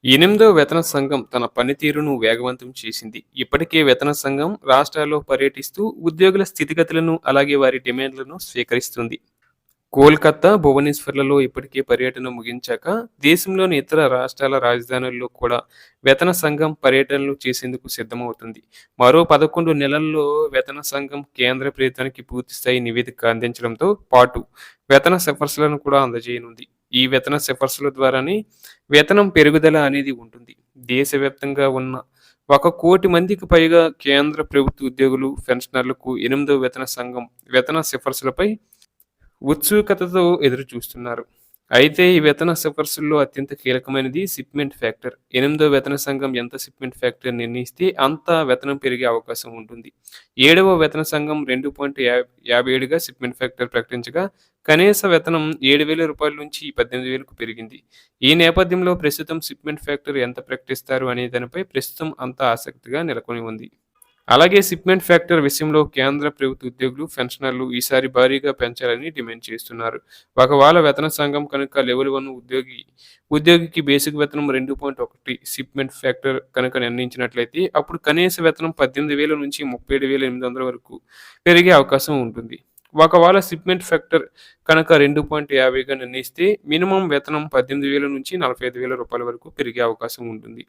ఎనిమిదో వేతన సంఘం తన పనితీరును వేగవంతం చేసింది. ఇప్పటికే వేతన సంఘం రాష్ట్రాల్లో పర్యటిస్తూ ఉద్యోగుల స్థితిగతులను, అలాగే వారి డిమాండ్లను స్వీకరిస్తుంది. కోల్కతా, భువనేశ్వర్లలో ఇప్పటికే పర్యటన ముగించాక, దేశంలోని ఇతర రాష్ట్రాల రాజధానుల్లో కూడా వేతన సంఘం పర్యటనలు చేసేందుకు సిద్ధమవుతుంది. మరో 11 నెలల్లో వేతన సంఘం కేంద్ర ప్రభుత్వానికి పూర్తిస్థాయి నివేదిక అందించడంతో పాటు వేతన సిఫార్సులను కూడా అందజేయనుంది. ఈ వేతన సిఫార్సుల ద్వారానే వేతనం పెరుగుదల అనేది ఉంటుంది. దేశవ్యాప్తంగా ఉన్న 1,00,00,000 మందికి పైగా కేంద్ర ప్రభుత్వ ఉద్యోగులు, పెన్షనర్లకు ఎనిమిదో వేతన సంఘం వేతన సిఫార్సులపై ఉత్సుకతతో ఎదురుచూస్తున్నారు. అయితే ఈ వేతన సిఫార్సుల్లో అత్యంత కీలకమైనది షిప్‌మెంట్ ఫ్యాక్టర్. ఎనిమిదో వేతన సంఘం ఎంత షిప్‌మెంట్ ఫ్యాక్టర్ నిర్ణయిస్తే అంత వేతనం పెరిగే అవకాశం ఉంటుంది. ఏడవ వేతన సంఘం 2.57గా షిప్‌మెంట్ ఫ్యాక్టర్ ప్రకటించగా, కనీస వేతనం రూ. 7,000 నుంచి 18,000కు పెరిగింది. ఈ నేపథ్యంలో ప్రస్తుతం షిప్‌మెంట్ ఫ్యాక్టర్ ఎంత ప్రకటిస్తారు అనే దానిపై ప్రస్తుతం అంతా ఆసక్తిగా నెలకొని ఉంది. అలాగే షిప్‌మెంట్ ఫ్యాక్టర్ విషయంలో కేంద్ర ప్రభుత్వ ఉద్యోగులు, పెన్షనర్లు ఈసారి భారీగా పెంచాలని డిమాండ్ చేస్తున్నారు. ఒకవేళ వేతన సంఘం కనుక లెవెల్ 1 ఉద్యోగికి బేసిక్ వేతనం 2.1 షిప్‌మెంట్ ఫ్యాక్టర్ కనుక నిర్ణయించినట్లయితే అప్పుడు కనీస వేతనం 18,000 నుంచి 37,800 వరకు పెరిగే అవకాశం ఉంటుంది. ఒకవేళ షిప్‌మెంట్ ఫ్యాక్టర్ కనుక 2.50గా నిర్ణయిస్తే మినిమమ్ వేతనం 18,000 నుంచి 45,000 వరకు పెరిగే అవకాశం ఉంటుంది.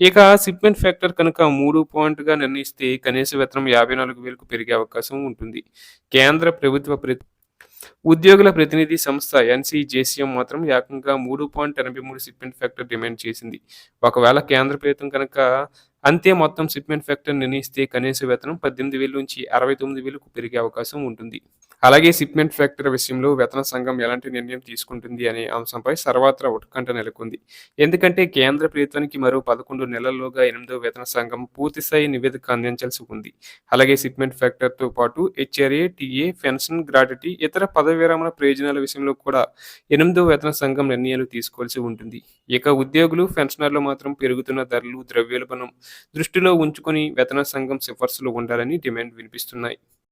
ఇక షిప్‌మెంట్ ఫ్యాక్టర్ కనుక 3 పాయింట్‌గా నిర్ణయిస్తే కనీస వేతనం 54,000కు పెరిగే అవకాశం ఉంటుంది. కేంద్ర ప్రభుత్వ ఉద్యోగుల ప్రతినిధి సంస్థ ఎన్‌సీజేసీఎం మాత్రం ఏకంగా 3.83 షిప్‌మెంట్ ఫ్యాక్టర్ డిమాండ్ చేసింది. ఒకవేళ కేంద్ర ప్రభుత్వం కనుక అంతే మొత్తం షిప్‌మెంట్ ఫ్యాక్టర్ నిర్ణయిస్తే కనీస వేతనం 18,000 నుంచి 69,000కు పెరిగే అవకాశం ఉంటుంది. అలాగే షిప్‌మెంట్ ఫ్యాక్టర్ విషయంలో వేతన సంఘం ఎలాంటి నిర్ణయం తీసుకుంటుంది అనే అంశంపై సర్వత్రా ఉత్కంఠ నెలకొంది. ఎందుకంటే కేంద్ర ప్రభుత్వానికి మరో 11 నెలల్లోగా ఎనిమిదో వేతన సంఘం పూర్తిస్థాయి నివేదిక అందించాల్సి ఉంది. అలాగే షిప్‌మెంట్ ఫ్యాక్టర్‌తో పాటు హెచ్ఆర్ఏ, టీఏ, పెన్షన్, గ్రాట్యుటీ, ఇతర పదవీ విరమణ ప్రయోజనాల విషయంలో కూడా ఎనిమిదో వేతన సంఘం నిర్ణయాలు తీసుకోవాల్సి ఉంటుంది. ఇక ఉద్యోగులు, పెన్షనర్లు మాత్రం పెరుగుతున్న ధరలు, ద్రవ్యోల్బణం దృష్టిలో ఉంచుకొని వేతన సంఘం సిఫార్సులు ఉండాలని డిమాండ్ వినిపిస్తున్నాయి.